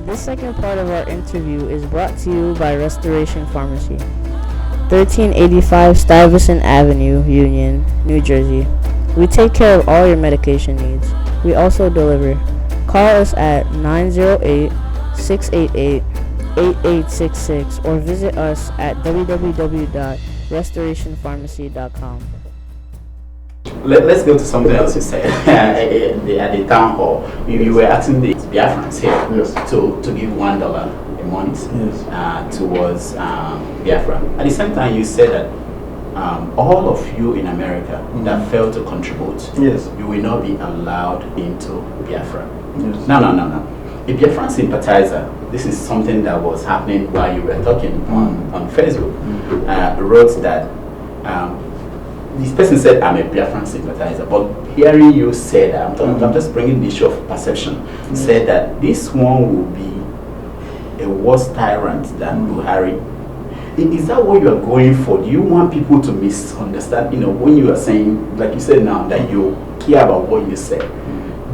This second part of our interview is brought to you by Restoration Pharmacy, 1385 Stuyvesant Avenue, Union, New Jersey. We take care of all your medication needs. We also deliver. Call us at 908-688-8866 or visit us at www.restorationpharmacy.com. Let's go to something else you said. At the town hall, you were asking the Biafrans here to give $1 a month towards Biafra. At the same time, you said that all of you in America that fail to contribute, you will not be allowed into Biafra. No. A Biafran sympathizer, this is something that was happening while you were talking on Facebook, wrote that this person said, I'm a Biafran sympathizer, but hearing you say that, I'm just bringing the issue of perception, said that this one will be a worse tyrant than Buhari. Is that what you are going for? Do you want people to misunderstand? You know, when you are saying, like you said now, that you care about what you say,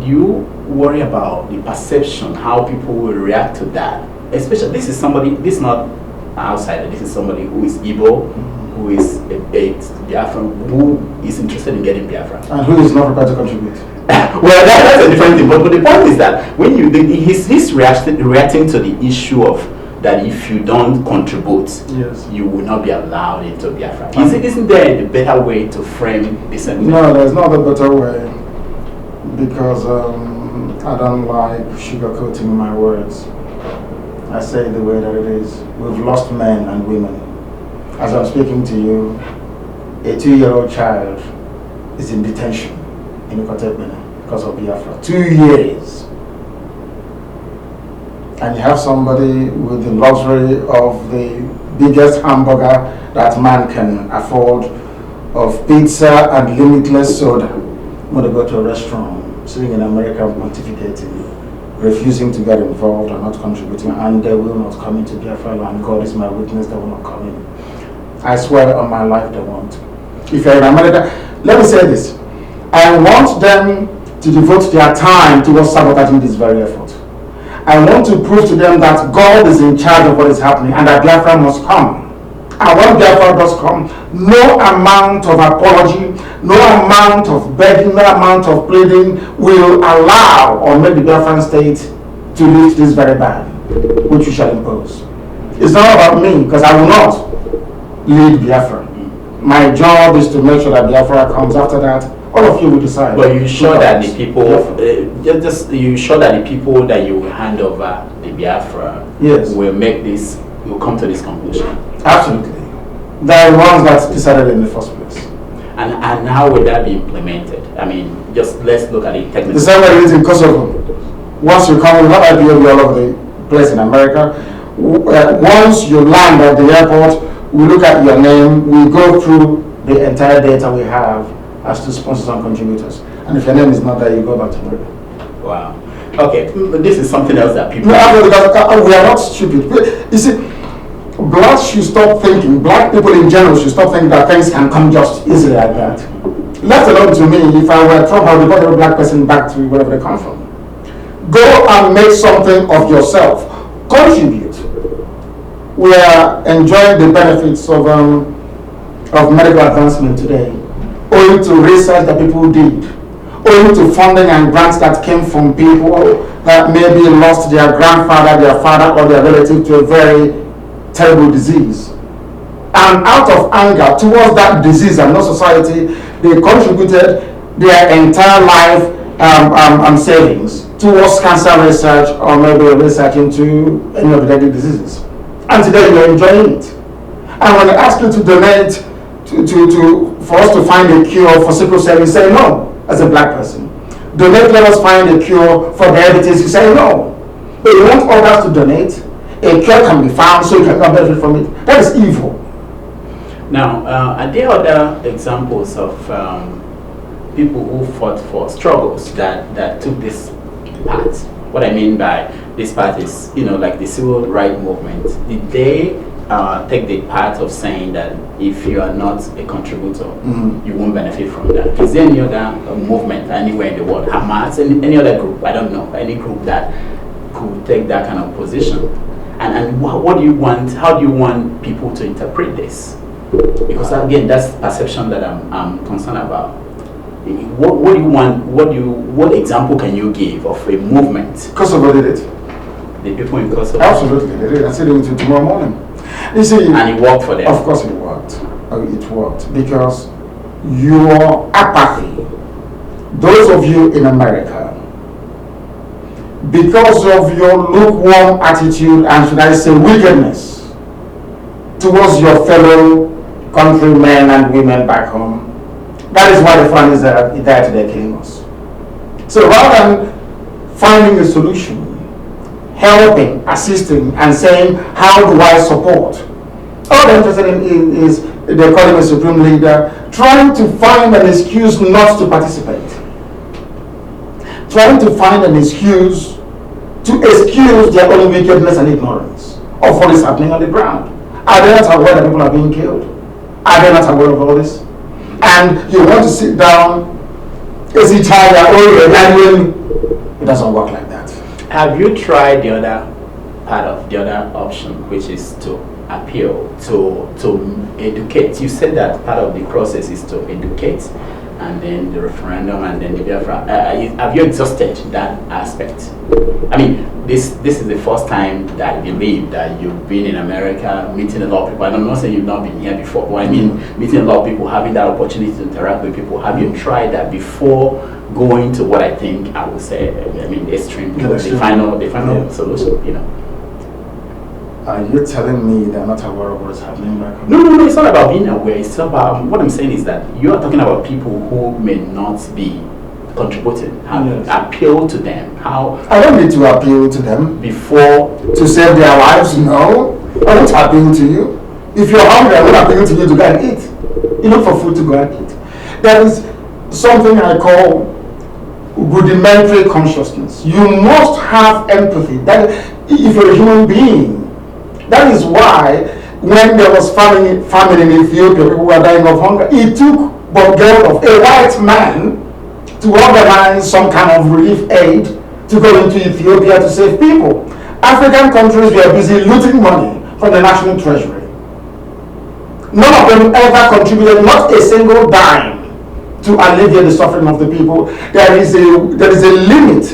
do you worry about the perception, how people will react to that? Especially, this is somebody, this is not an outsider, this is somebody who is Igbo, who is a Biafran, who is interested in getting Biafra. And who is not prepared to contribute. Well, that's a different thing, but the point is that when he's reacting to the issue of that if you don't contribute, you will not be allowed into Biafra. Isn't there a better way to frame this? No, there's not a better way, because I don't like sugarcoating my words. I say it the way that it is. We've lost men and women. As I'm speaking to you, a 2-year-old child is in detention in Ikotebene because of Biafra. 2 years. And you have somebody with the luxury of the biggest hamburger that man can afford, of pizza and limitless soda. When they go to a restaurant, sitting in America pontificating, refusing to get involved and not contributing, and they will not come into Biafra land. God is my witness, they will not come in. I swear on my life they won't. If you're in America, let me say this. I want them to devote their time towards sabotaging this very effort. I want to prove to them that God is in charge of what is happening and that Biafra must come. And when Biafra does come, no amount of apology, no amount of begging, no amount of pleading will allow or make the Biafran state to lift this very ban, which we shall impose. It's not about me, because I will not lead Biafra. My job is to make sure that Biafra comes. After that, all of you will decide. But you sure that the people, you sure that the people that you will hand over the Biafra will make this, will come to this conclusion? Absolutely. They are the ones that decided in the first place. And how will that be implemented? I mean, just let's look at it technically. The same way it is in Kosovo. Once you come, we have IPOB all over the place in America. Once you land at the airport, we look at your name, we go through the entire data we have as to sponsors and contributors. And if your name is not there, you go back to America. Wow. Okay, this is something else that people... No, we are not stupid. You see, blacks should stop thinking, black people in general should stop thinking that things can come just easily like that. Left alone to me, if I were Trump, I would report every black person back to wherever they come from. Go and make something of yourself. Contribute. We are enjoying the benefits of medical advancement today, owing to research that people did, owing to funding and grants that came from people that maybe lost their grandfather, their father, or their relative to a very terrible disease. And out of anger towards that disease and no society, they contributed their entire life savings towards cancer research or maybe research into any of the deadly diseases. And today you're enjoying it. And when they ask you to donate for us to find a cure for sickle cell, you say no as a black person. Donate, let us find a cure for diabetes, you say no. But you want others to donate, a cure can be found so you can benefit from it. That is evil. Now, are there other examples of people who fought for struggles that took this path? What I mean by this path is, you know, like the civil rights movement. Did they take the path of saying that if you are not a contributor, you won't benefit from that? Is there any other movement anywhere in the world, Hamas, any other group, I don't know, any group that could take that kind of position. And what do you want? How do you want people to interpret this? Because again, that's perception that I'm concerned about. What do you want? What example can you give of a movement? Kosovo did it. The people in Kosovo. Absolutely, they did. I said it with you tomorrow morning. You see, and it worked for them. Of course, it worked. It worked because your apathy. Those of you in America, because of your lukewarm attitude and should I say wickedness towards your fellow countrymen and women back home, that is why the Fulanis are there today killing us. So rather than finding a solution, helping, assisting, and saying, how do I support? All they're interested in is, they call him a supreme leader, trying to find an excuse not to participate. Trying to find an excuse to excuse their own wickedness and ignorance of what is happening on the ground. Are they not aware that people are being killed? Are they not aware of all this? And you want to sit down, is it it doesn't work like that. Have you tried the other part of the other option, which is to appeal, to educate? You said that part of the process is to educate, and then the referendum, and then the Biafra. Have you exhausted that aspect? I mean, this is the first time that I believe that you've been in America, meeting a lot of people. I'm not saying you've not been here before, but I mean, meeting a lot of people, having that opportunity to interact with people. Have you tried that before going to what I think I would say, I mean, the extreme, the final solution, you know? Are you telling me they're not aware of what's happening back home? No, it's not about being aware. It's about, what I'm saying is that you are talking about people who may not be contributing. How appeal to them? How? I don't need to appeal to them before to save their lives. No, I won't appeal to you. If you're hungry, I won't appeal to you to go and eat. You look for food to go and eat. There is something I call rudimentary consciousness. You must have empathy. That if you're a human being. That is why when there was famine in Ethiopia, people were dying of hunger. It took Bob Geldof, a white man, to organize some kind of relief aid to go into Ethiopia to save people. African countries were busy looting money from the national treasury. None of them ever contributed, not a single dime, to alleviate the suffering of the people. There is a limit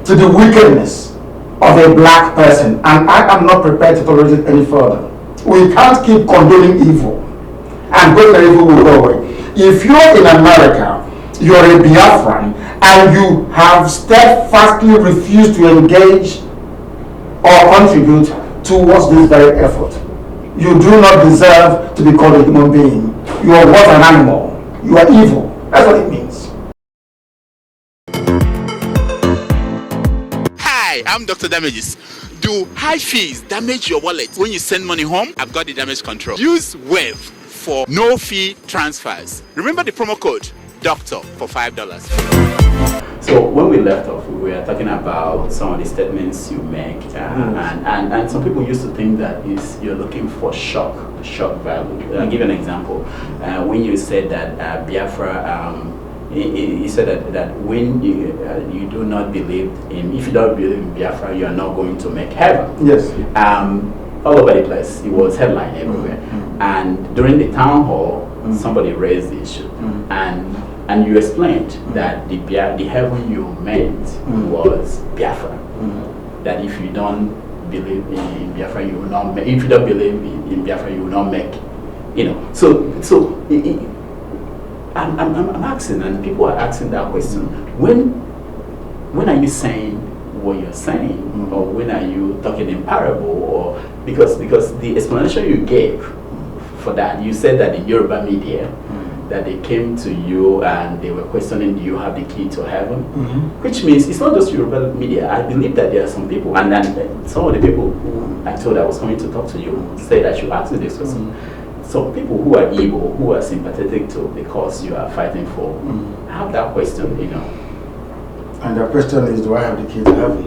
to the wickedness of a black person, and I am not prepared to tolerate it any further. We can't keep condoning evil, and when the evil will go away. If you're in America, you're a Biafran, and you have steadfastly refused to engage or contribute towards this very effort, you do not deserve to be called a human being. You are what, an animal. You are evil. That's what it means. Hi, I'm Dr. Damages. Do high fees damage your wallet when you send money home? I've got the damage control. Use Wave for no fee transfers. Remember the promo code DOCTOR for $5. So when we left off, we were talking about some of the statements you make, and some people used to think that you're looking for shock value. I'll give you an example. When you said that Biafra, you said that when you do not believe in, if you don't believe in Biafra, you are not going to make heaven. Yes. All over the place, it was headline everywhere. And during the town hall, somebody raised the issue, and you explained that the heaven you meant was Biafra. That if you don't believe in Biafra, you will not make. If you don't believe in Biafra, you will not make. You know. So I'm asking, and people are asking that question. When are you saying what you're saying, or when are you talking in parable, or because the explanation you gave for that, you said that the Yoruba media, that they came to you and they were questioning, do you have the key to heaven? Which means it's not just Yoruba media. I believe that there are some people, and then some of the people who I told I was coming to talk to you said I should ask you this question. Some people who are evil, who are sympathetic to the cause you are fighting for, have that question, you know. And the question is, do I have the key to heaven?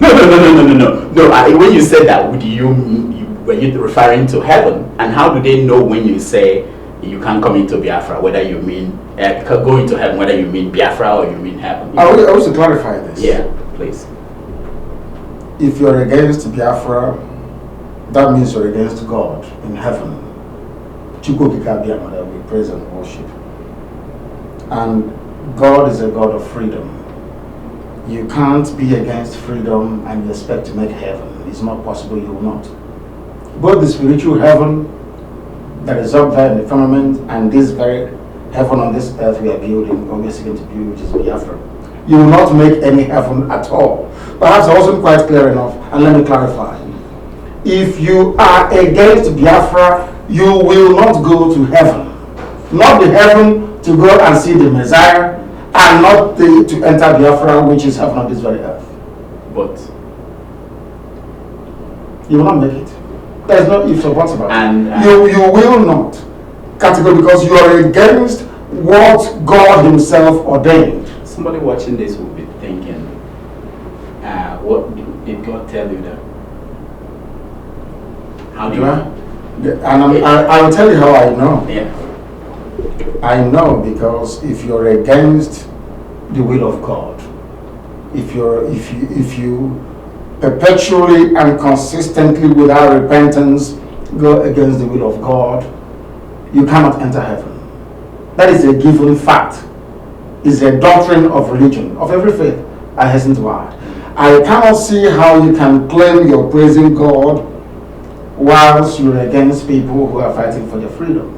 No. When you said that, were you referring to heaven? And how do they know when you say you can't come into Biafra, whether you mean go into heaven, whether you mean Biafra or you mean heaven? I want to clarify this. Yeah, please. if you're against Biafra, that means you're against God in heaven. That we praise and worship. And God is a God of freedom. You can't be against freedom and you expect to make heaven. It's not possible, you will not. Both the spiritual heaven that is up there in the firmament and this very heaven on this earth we are building, or we are seeking to build, which is Biafra. You will not make any heaven at all. Perhaps I wasn't quite clear enough, and let me clarify. If you are against Biafra, you will not go to heaven. Not the heaven to go and see the Messiah, and not to enter Biafra, which is heaven on this very earth. But you will not make it. There's no ifs or buts about it. And you will not. Categorically, because you are against what God Himself ordained. Somebody watching this will be thinking, what did God tell you that? How do you know? And I will tell you how I know. Yeah. I know because if you're against the will of God, if you perpetually and consistently without repentance go against the will of God, you cannot enter heaven. That is a given fact. It's a doctrine of religion, of every faith, I hasten to add. I cannot see how you can claim you're praising God whilst you're against people who are fighting for their freedom.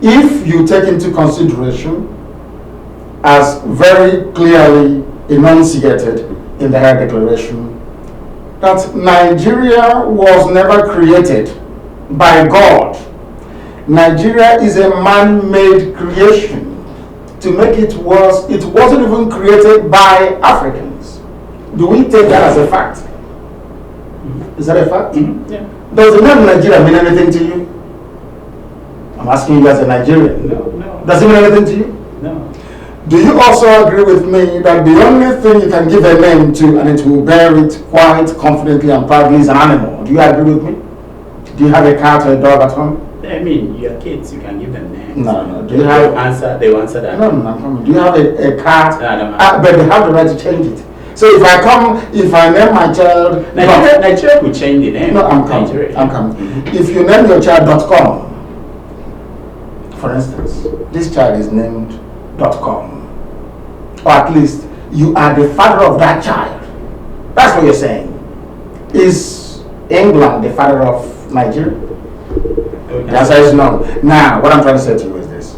If you take into consideration, as very clearly enunciated in the High Declaration, that Nigeria was never created by God. Nigeria is a man-made creation. To make it worse, it wasn't even created by Africans. Do we take that as a fact? Is that a fact? Yeah. Does the name Nigeria mean anything to you? I'm asking you as a Nigerian. No. Does it mean anything to you? No. Do you also agree with me that the only thing you can give a name to, and it will bear it quite confidently and proudly, is an animal? Do you agree with me? Do you have a cat or a dog at home? I mean, your kids, you can give them names. No. Do you have they will answer that? No, I'm coming. Do you have a cat? No. But they have the right to change it. So if I name my child... Nigeria could change the name. No, I'm coming. If you name your child .com, for instance, this child is named .com. Or at least, you are the father of that child. That's what you're saying. Is England the father of Nigeria? The answer is no. Now, what I'm trying to say to you is this.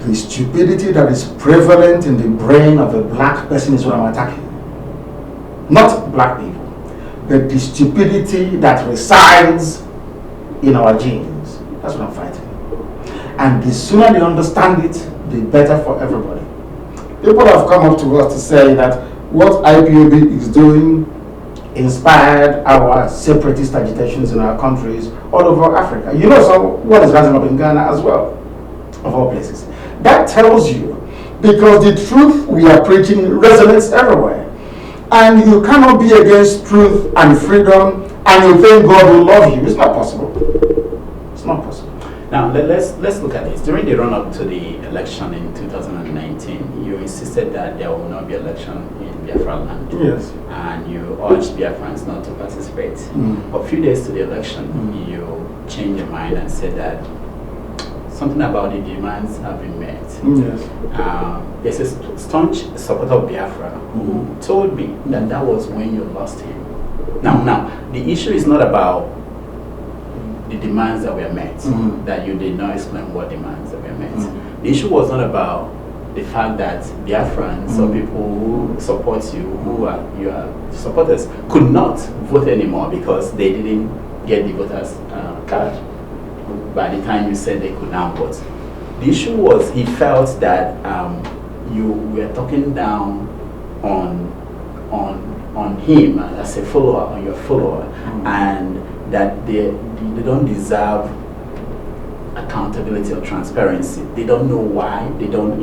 The stupidity that is prevalent in the brain of a black person is what I'm attacking. Not black people, but the stupidity that resides in our genes. That's what I'm fighting. And the sooner they understand it, the better for everybody. People have come up to us to say that what IPOB is doing inspired our separatist agitations in our countries all over Africa. You know what is rising up in Ghana as well, of all places. That tells you, because the truth we are preaching resonates everywhere. And you cannot be against truth and freedom and you think God will love you. It's not possible. It's not possible. Now, let's look at this. During the run-up to the election in 2019, you insisted that there will not be election in Biafra land. Yes. And you urged Biafrans not to participate. A few days to the election, you changed your mind and said that something about the demands have been met. Yes. There's a staunch supporter of Biafra who told me that was when you lost him. Now, the issue is not about the demands that were met, that you did not explain what demands that were met. The issue was not about the fact that Biafrans or people who support you, who are your supporters, could not vote anymore because they didn't get the voters card by the time you said they could now vote. The issue was he felt that you were talking down on him as a follower, on your follower, and that they don't deserve accountability or transparency. They don't know why. They don't,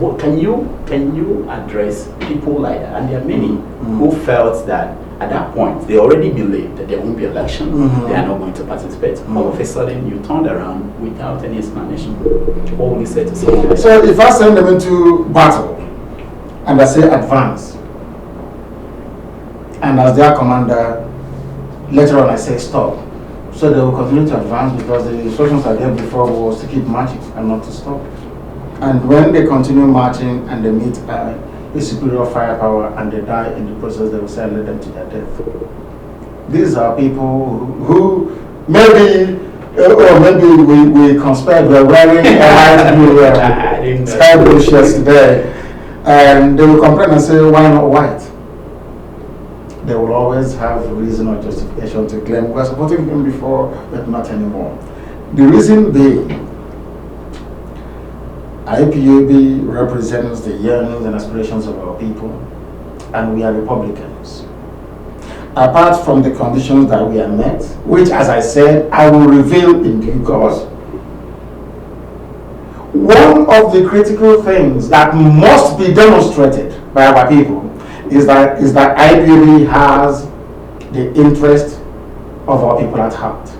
what can you address people like that? And there are many who felt that at that point they already believed that there won't be election. They are not going to participate. All of a sudden you turned around without any explanation. What will you say to someone like that? So if I send them into battle and I say advance, And as their commander, later on I say stop. So they will continue to advance because the instructions I gave before was to keep marching and not to stop. And when they continue marching and they meet a superior firepower and they die in the process, they will say, let them to their death. These are people who maybe, or maybe we conspired, we're wearing a light blue sky blue shirts today, and they will complain and say, why not white? They will always have a reason or justification to claim we're supporting them before, but not anymore. The reason being, IPOB represents the yearnings and aspirations of our people, and we are Republicans. Apart from the conditions that we are met, which, as I said, I will reveal in due course, one of the critical things that must be demonstrated by our people is that IPOB has the interest of our people at heart.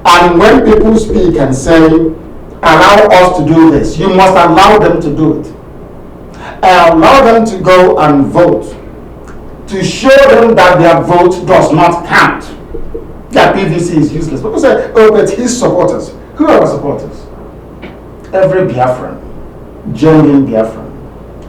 And when people speak and say, allow us to do this, you must allow them to do it. Allow them to go and vote, to show them that their vote does not count, that PVC is useless. People say, oh, but his supporters. Who are our supporters? Every Biafran, genuine Biafran,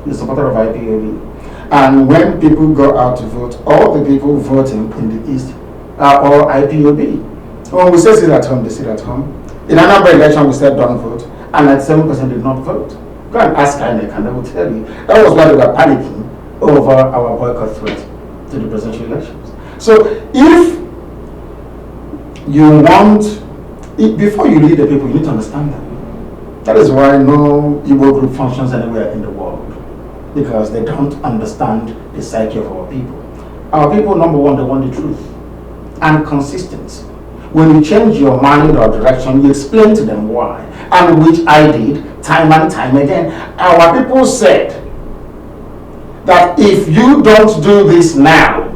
is a supporter of IPOB. And when people go out to vote, all the people voting in the East are all IPOB. When we say sit at home, they sit at home. In a number election, we said don't vote, and 97% did not vote. Go and ask INEC, and they will tell you. That was why they were panicking over our boycott threat to the presidential elections. So if you want, before you lead the people, you need to understand them. That is why no Igbo group functions anywhere in the world, because they don't understand the psyche of our people. Our people, number one, they want the truth and consistency. When you change your mind or direction, you explain to them why, and which I did time and time again. Our people said that if you don't do this now,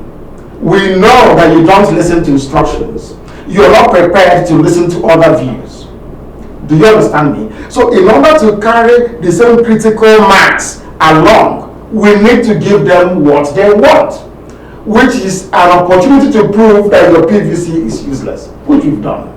we know that you don't listen to instructions. You're not prepared to listen to other views. Do you understand me? So in order to carry the same critical mass along, we need to give them what they want, which is an opportunity to prove that your PVC is useless, which we've done.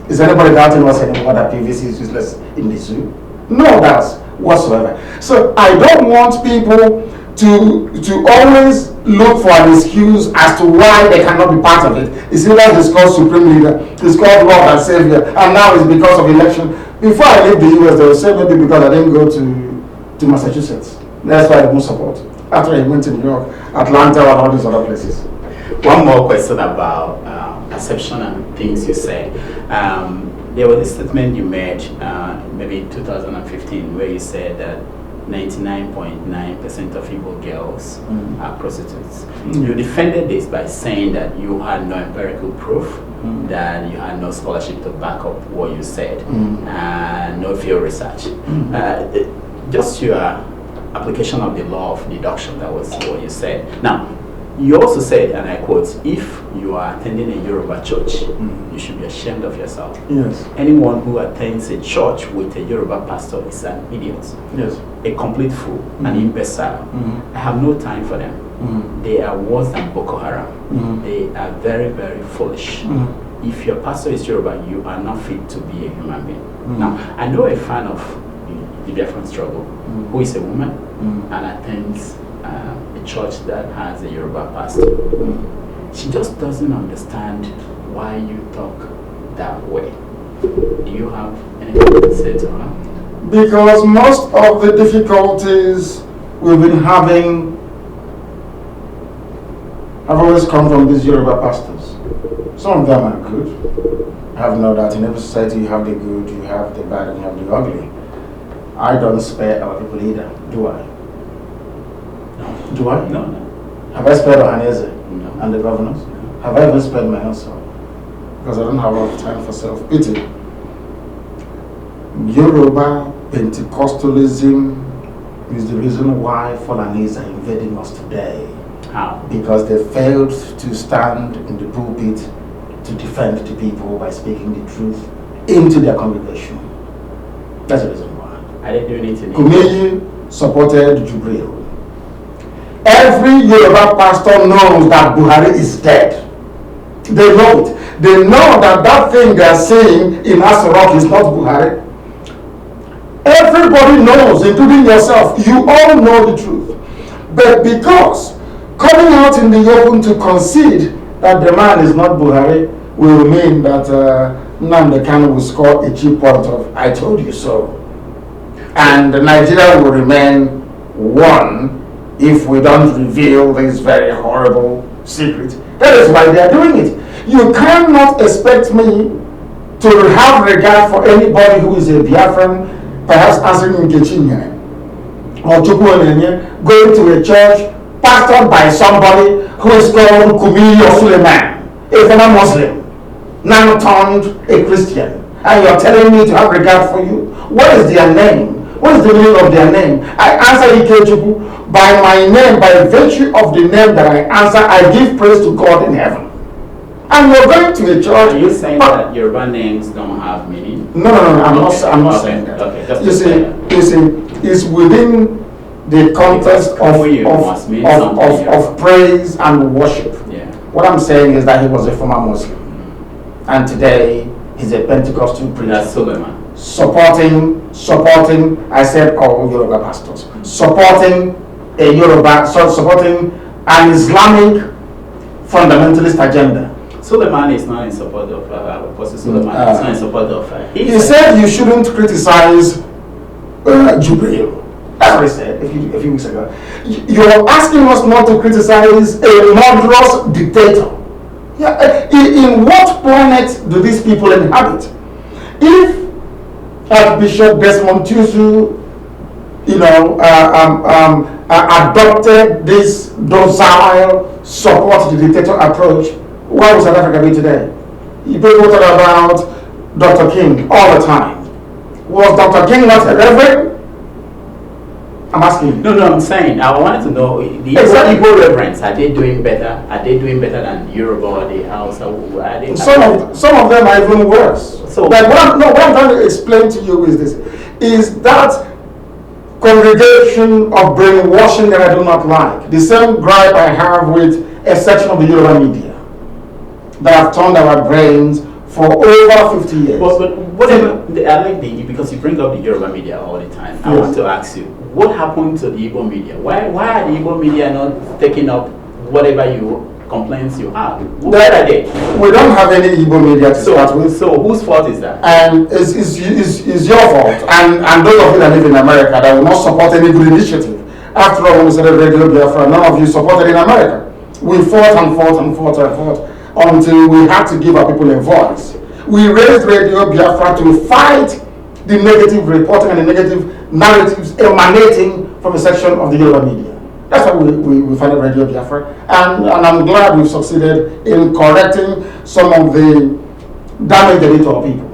Is anybody doubting us anymore that PVC is useless in the zoo? No doubts whatsoever. So I don't want people to always look for an excuse as to why they cannot be part of it. It's either he's called Supreme Leader, he's called Lord and Savior, and now it's because of election. Before I leave the US, they will say maybe because I didn't go to Massachusetts. That's why I won't support. After I went to New York, Atlanta, and all these other places. One more question about perception and things you said. There was a statement you made maybe in 2015 where you said that 99.9% of Igbo girls are prostitutes. You defended this by saying that you had no empirical proof, that you had no scholarship to back up what you said, and no field research. Just your application of the law of deduction, that was what you said. Now, you also said, and I quote, if you are attending a Yoruba church, you should be ashamed of yourself. Yes. Anyone who attends a church with a Yoruba pastor is an idiot. Yes. A complete fool, an imbecile. I have no time for them. They are worse than Boko Haram. They are very, very foolish. If your pastor is Yoruba, you are not fit to be a human being. Now, I know a fan of the Biafran struggle who is a woman and attends a church that has a Yoruba pastor. She just doesn't understand why you talk that way. Do you have anything to say to her? Because most of the difficulties we've been having have always come from these Yoruba pastors. Some of them are good. I have no doubt in every society you have the good, you have the bad, and you have the ugly. I don't spare our people either, do I? No. Do I? No, no. Have I spared Ohaneze No. and the governors? No. Have I even spared my own self? Because I don't have a lot of time for self-pity. Yoruba Pentecostalism is the reason why Fulanis are invading us today. How? Because they failed to stand in the pulpit to defend the people by speaking the truth into their congregation. That's the reason why. Are they doing it in Kumuyi supported Jubril. Every Yoruba pastor knows that Buhari is dead. They know it. They know that that thing they are saying in Asarok is not Buhari. Everybody knows, including yourself. You all know the truth. But because coming out in the open to concede that the man is not Buhari will mean that Nnamdi Kanu will score a cheap point of "I told you so," and Nigeria will remain one if we don't reveal this very horrible secret. That is why they are doing it. You cannot expect me to have regard for anybody who is a Biafran, perhaps answering Nkechinyere or Chukwuenenye, going to a church pastored by somebody who is called Kumuyi or Suleman, a former Muslim, now turned a Christian, and you're telling me to have regard for you? What is their name? What is the meaning of their name? I answer Ikechukwu by my name, by virtue of the name that I answer. I give praise to God in heaven. And you're going to a church. Are you saying that Yoruba names don't have meaning? No, I'm not saying that. Okay, you see, it's within the context of praise and worship. Yeah. What I'm saying is that he was a former Muslim, and today he's a Pentecostal preacher. That's Suleman. Supporting, I said all Yoruba pastors, supporting an Islamic fundamentalist agenda. Suleman is not in support of Apostle Suleman. He's not in support of. He said you shouldn't criticize Jubril. That's what he said a few weeks ago. You're asking us not to criticize a murderous dictator. Yeah, in what planet do these people inhabit? If Archbishop Desmond Tutu, adopted this docile support the dictator approach, where would South Africa be today? People talk about Dr. King all the time. Was Dr. King not a reverend? I'm asking you. No, I'm saying I wanted to know the Igbo reverends, are they doing better? Are they doing better than Yoruba or the Hausa? Some of them are even worse. So, but what I'm trying to explain to you is this: is that congregation of brainwashing that I do not like. The same gripe I have with a section of the Yoruba media that have turned our brains for over 50 years. But whatever, I like because you bring up the Yoruba media all the time. I want to ask you, what happened to the Igbo media? Why are the Igbo media not taking up whatever complaints you have? Where are they? We don't have any Igbo media to start with. So whose fault is that? And it's your fault. And those of you that live in America that will not support any good initiative. After all, when we started Radio Biafra, none of you supported in America. We fought until we had to give our people a voice. We raised Radio Biafra to fight the negative reporting and the negative narratives emanating from a section of the Yoruba media. That's why we founded Radio Biafra, and I'm glad we've succeeded in correcting some of the damage they did to our people.